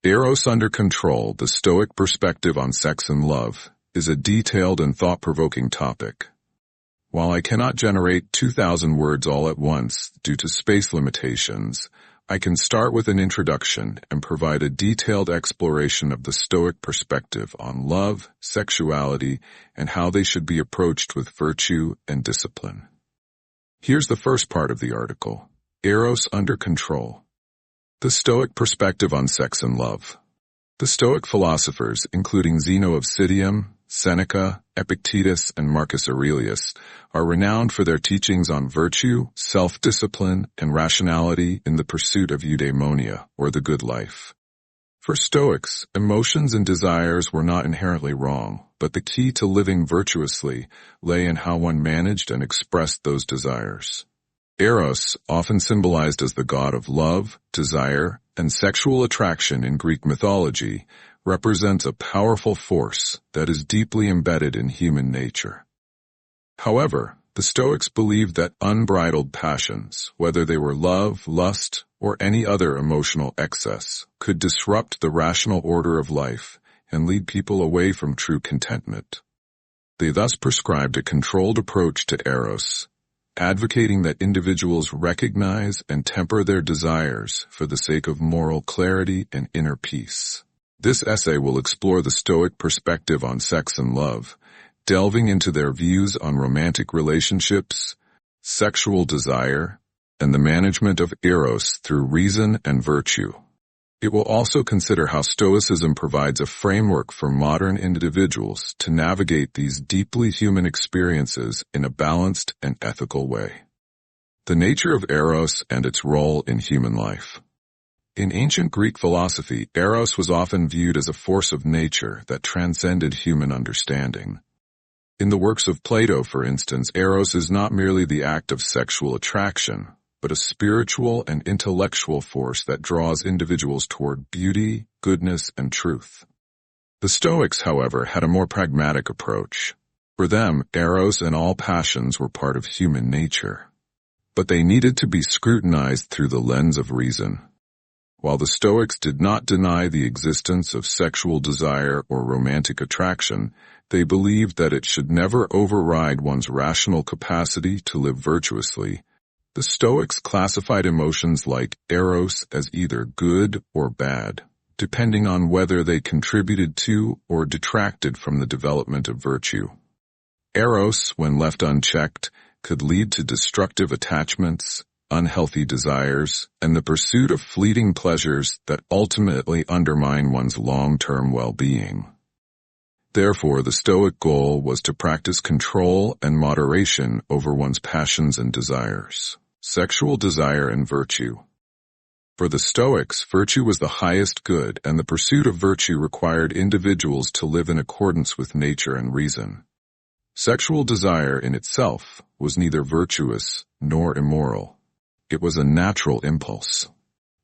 Eros under control, the Stoic perspective on sex and love, is a detailed and thought-provoking topic. While I cannot generate 2,000 words all at once due to space limitations, I can start with an introduction and provide a detailed exploration of the Stoic perspective on love, sexuality, and how they should be approached with virtue and discipline. Here's the first part of the article: Eros under control. The Stoic perspective on sex and love. The Stoic philosophers, including Zeno of Citium, Seneca, Epictetus, and Marcus Aurelius, are renowned for their teachings on virtue, self-discipline, and rationality in the pursuit of eudaimonia, or the good life. For Stoics, emotions and desires were not inherently wrong, but the key to living virtuously lay in how one managed and expressed those desires. Eros, often symbolized as the god of love, desire, and sexual attraction in Greek mythology, represents a powerful force that is deeply embedded in human nature. However, the Stoics believed that unbridled passions, whether they were love, lust, or any other emotional excess, could disrupt the rational order of life and lead people away from true contentment. They thus prescribed a controlled approach to Eros, advocating that individuals recognize and temper their desires for the sake of moral clarity and inner peace. This essay will explore the Stoic perspective on sex and love, delving into their views on romantic relationships, sexual desire, and the management of Eros through reason and virtue. It will also consider how Stoicism provides a framework for modern individuals to navigate these deeply human experiences in a balanced and ethical way. The nature of Eros and its role in human life. In ancient Greek philosophy, Eros was often viewed as a force of nature that transcended human understanding. In the works of Plato, for instance, Eros is not merely the act of sexual attraction, but a spiritual and intellectual force that draws individuals toward beauty, goodness, and truth. The Stoics, however, had a more pragmatic approach. For them, Eros and all passions were part of human nature, but they needed to be scrutinized through the lens of reason. While the Stoics did not deny the existence of sexual desire or romantic attraction, they believed that it should never override one's rational capacity to live virtuously. The Stoics classified emotions like Eros as either good or bad, depending on whether they contributed to or detracted from the development of virtue. Eros, when left unchecked, could lead to destructive attachments, unhealthy desires, and the pursuit of fleeting pleasures that ultimately undermine one's long-term well-being. Therefore, the Stoic goal was to practice control and moderation over one's passions and desires. Sexual desire and virtue. For the Stoics, virtue was the highest good, and the pursuit of virtue required individuals to live in accordance with nature and reason. Sexual desire in itself was neither virtuous nor immoral. It was a natural impulse.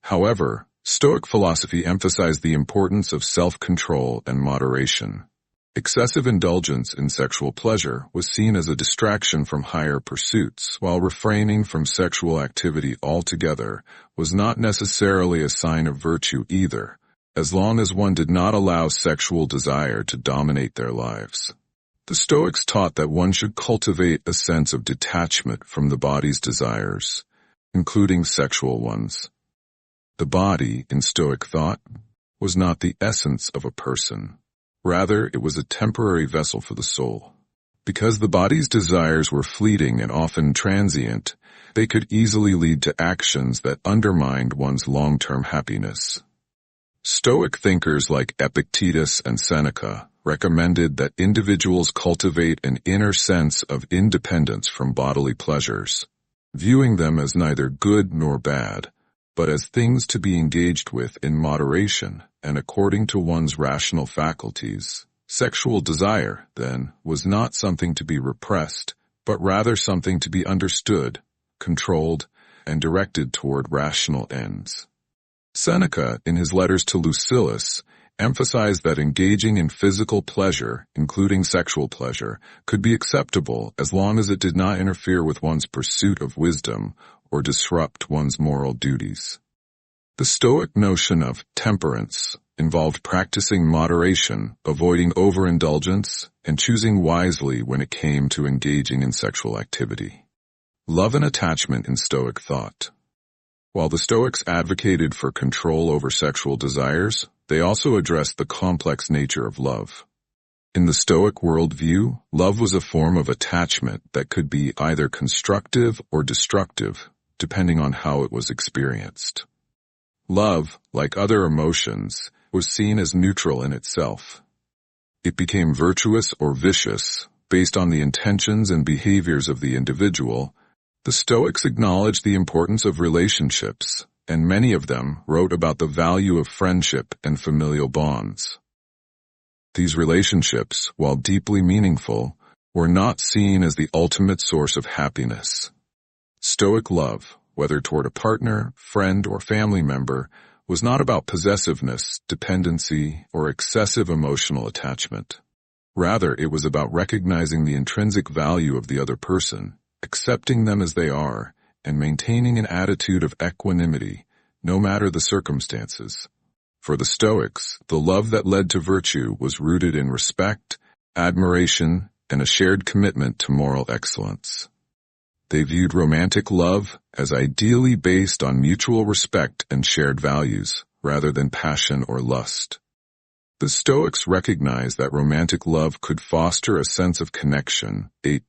However, Stoic philosophy emphasized the importance of self-control and moderation. Excessive indulgence in sexual pleasure was seen as a distraction from higher pursuits, while refraining from sexual activity altogether was not necessarily a sign of virtue either, as long as one did not allow sexual desire to dominate their lives. The Stoics taught that one should cultivate a sense of detachment from the body's desires, including sexual ones. The body, in Stoic thought, was not the essence of a person. Rather, it was a temporary vessel for the soul. Because the body's desires were fleeting and often transient, they could easily lead to actions that undermined one's long-term happiness. Stoic thinkers like Epictetus and Seneca recommended that individuals cultivate an inner sense of independence from bodily pleasures, viewing them as neither good nor bad, but as things to be engaged with in moderation and according to one's rational faculties. Sexual desire, then, was not something to be repressed, but rather something to be understood, controlled, and directed toward rational ends. Seneca, in his letters to Lucilius, emphasized that engaging in physical pleasure, including sexual pleasure, could be acceptable as long as it did not interfere with one's pursuit of wisdom or disrupt one's moral duties. The Stoic notion of temperance involved practicing moderation, avoiding overindulgence, and choosing wisely when it came to engaging in sexual activity. Love and attachment in Stoic thought. While the Stoics advocated for control over sexual desires, they also addressed the complex nature of love. In the Stoic worldview, love was a form of attachment that could be either constructive or destructive, depending on how it was experienced. Love, like other emotions, was seen as neutral in itself. It became virtuous or vicious, based on the intentions and behaviors of the individual. The Stoics acknowledged the importance of relationships, and many of them wrote about the value of friendship and familial bonds. These relationships, while deeply meaningful, were not seen as the ultimate source of happiness. Stoic love, whether toward a partner, friend, or family member, was not about possessiveness, dependency, or excessive emotional attachment. Rather, it was about recognizing the intrinsic value of the other person, accepting them as they are, and maintaining an attitude of equanimity, no matter the circumstances. For the Stoics, the love that led to virtue was rooted in respect, admiration, and a shared commitment to moral excellence. They viewed romantic love as ideally based on mutual respect and shared values, rather than passion or lust. The Stoics recognized that romantic love could foster a sense of connection, a